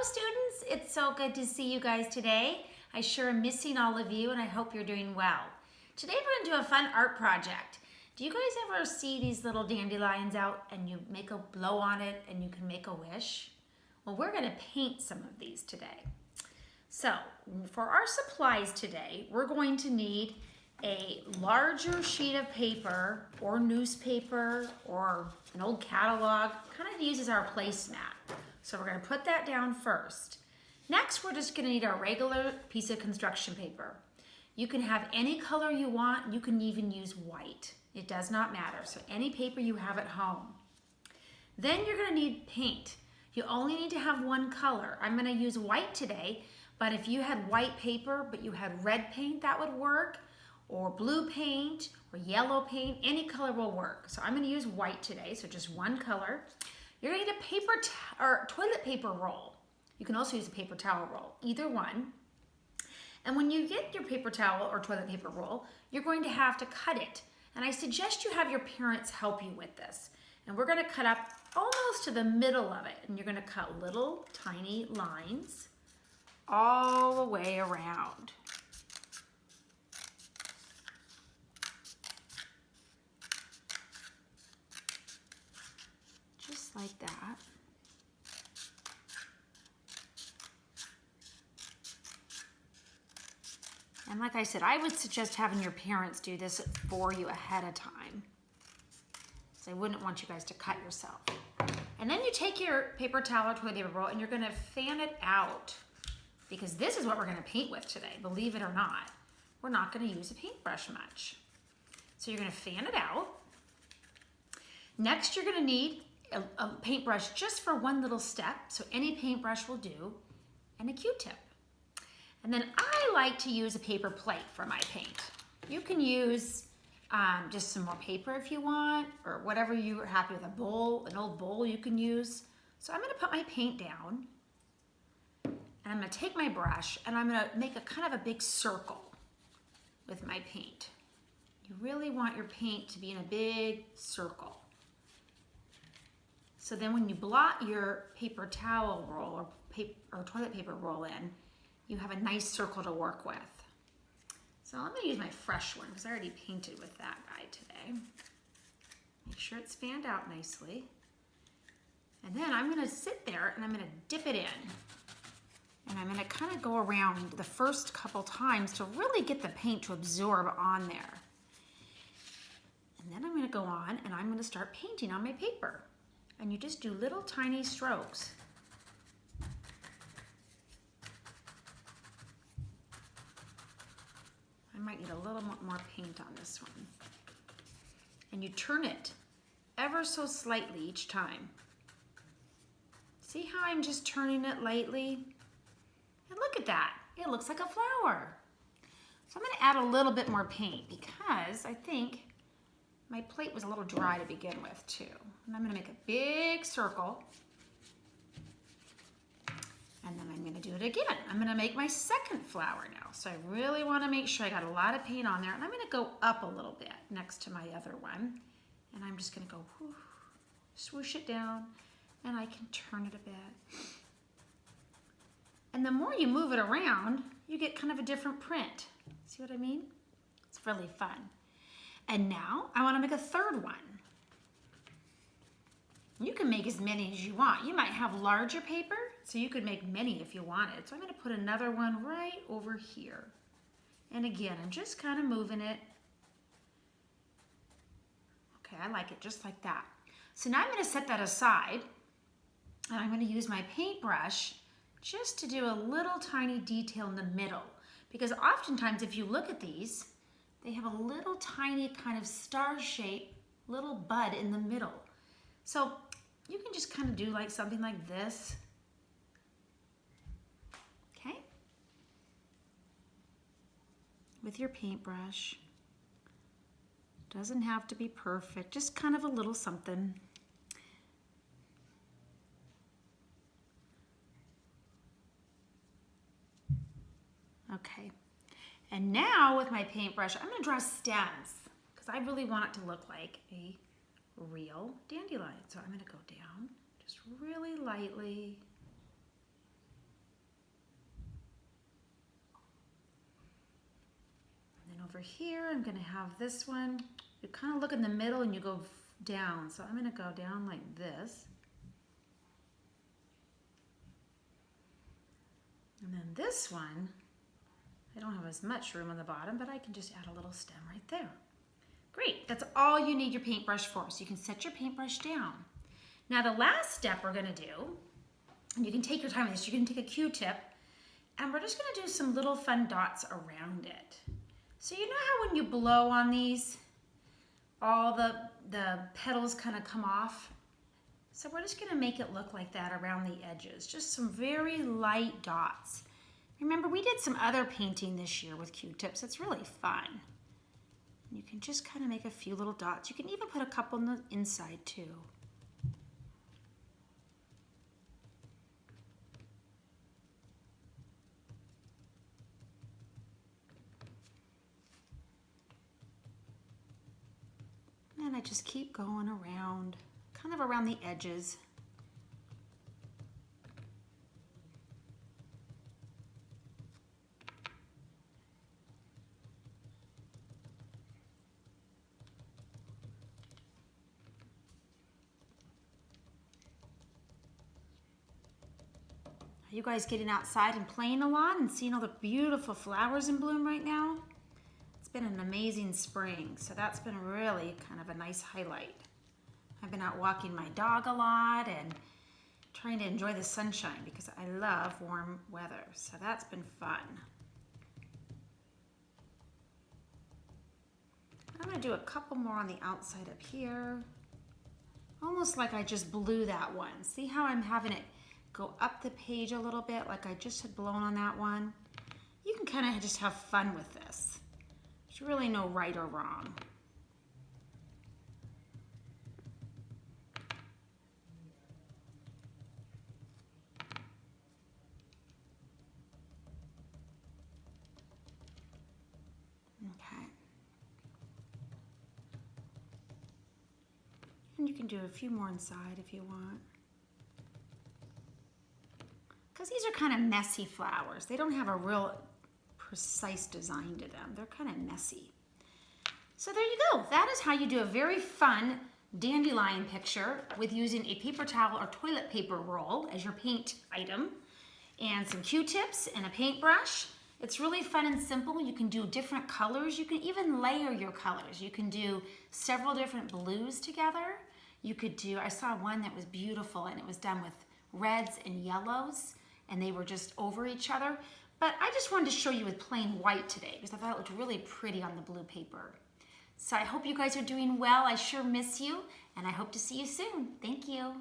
students, it's so good to see you guys today. I sure am missing all of you and I hope you're doing well. Today we're going to do a fun art project. Do you guys ever see these little dandelions out and you make a blow on it and you can make a wish? Well, we're going to paint some of these today. So for our supplies today, we're going to need a larger sheet of paper or newspaper or an old catalog, kind of use as our placemat. So we're going to put that down first. Next, we're just going to need our regular piece of construction paper. You can have any color you want. You can even use white. It does not matter. So any paper you have at home. Then you're going to need paint. You only need to have one color. I'm going to use white today, but if you had white paper but you had red paint, that would work, or blue paint or yellow paint. Any color will work. So I'm going to use white today, so just one color. You're going to need a paper or toilet paper roll. You can also use a paper towel roll, either one. And when you get your paper towel or toilet paper roll, you're going to have to cut it. And I suggest you have your parents help you with this. And we're going to cut up almost to the middle of it. And you're going to cut little tiny lines all the way around. Just like that. And like I said, I would suggest having your parents do this for you ahead of time. So I wouldn't want you guys to cut yourself. And then you take your paper towel or toilet paper roll and you're gonna fan it out, because this is what we're gonna paint with today, believe it or not. We're not gonna use a paintbrush much. So you're gonna fan it out. Next, you're gonna need a paintbrush just for one little step, so any paintbrush will do, and a Q-tip. And then I like to use a paper plate for my paint. You can use just some more paper if you want, or whatever you are happy with, a bowl, an old bowl you can use. So I'm gonna put my paint down, and I'm gonna take my brush, and I'm gonna make a kind of a big circle with my paint. You really want your paint to be in a big circle. So then when you blot your paper towel roll or toilet paper roll in, you have a nice circle to work with. So I'm gonna use my fresh one because I already painted with that guy today. Make sure it's fanned out nicely. And then I'm gonna sit there and I'm gonna dip it in. And I'm gonna kind of go around the first couple times to really get the paint to absorb on there. And then I'm gonna go on and I'm gonna start painting on my paper. And you just do little tiny strokes. I might need a little more paint on this one. And you turn it ever so slightly each time. See how I'm just turning it lightly? And look at that, it looks like a flower. So I'm gonna add a little bit more paint because I think my plate was a little dry to begin with too. And I'm gonna make a big circle. And then I'm gonna do it again. I'm gonna make my second flower now. So I really wanna make sure I got a lot of paint on there. And I'm gonna go up a little bit next to my other one. And I'm just gonna go whoosh, swoosh it down, and I can turn it a bit. And the more you move it around, you get kind of a different print. See what I mean? It's really fun. And now I wanna make a third one. You can make as many as you want. You might have larger paper, so you could make many if you wanted. So I'm gonna put another one right over here. And again, I'm just kind of moving it. Okay, I like it just like that. So now I'm gonna set that aside, and I'm gonna use my paintbrush just to do a little tiny detail in the middle. Because oftentimes if you look at these, they have a little tiny kind of star-shaped little bud in the middle. So you can just kind of do like something like this. Okay? With your paintbrush. Doesn't have to be perfect, just kind of a little something. Okay. And now with my paintbrush, I'm gonna draw stems because I really want it to look like a real dandelion. So I'm gonna go down just really lightly over here. I'm gonna have this one. You kind of look in the middle and you go down. So I'm gonna go down like this. And then this one, I don't have as much room on the bottom, but I can just add a little stem right there. Great, that's all you need your paintbrush for. So you can set your paintbrush down. Now the last step we're gonna do, and you can take your time with this, you can take a Q-tip, and we're just gonna do some little fun dots around it. So you know how when you blow on these, all the petals kind of come off? So we're just gonna make it look like that around the edges, just some very light dots. Remember, we did some other painting this year with Q-tips. It's really fun. You can just kind of make a few little dots. You can even put a couple on the inside too. And I just keep going around, kind of around the edges. Are you guys getting outside and playing a lot and seeing all the beautiful flowers in bloom right now? It's been an amazing spring, so that's been really kind of a nice highlight. I've been out walking my dog a lot and trying to enjoy the sunshine because I love warm weather, so that's been fun. I'm gonna do a couple more on the outside up here. Almost like I just blew that one. See how I'm having it go up the page a little bit like I just had blown on that one? You can kind of just have fun with this. There's really no right or wrong. Okay. And you can do a few more inside if you want. Because these are kind of messy flowers. They don't have a real precise design to them. They're kind of messy. So there you go. That is how you do a very fun dandelion picture with using a paper towel or toilet paper roll as your paint item and some Q-tips and a paintbrush. It's really fun and simple. You can do different colors. You can even layer your colors. You can do several different blues together. You could do, I saw one that was beautiful and it was done with reds and yellows and they were just over each other. But I just wanted to show you with plain white today because I thought it looked really pretty on the blue paper. So I hope you guys are doing well. I sure miss you and I hope to see you soon. Thank you.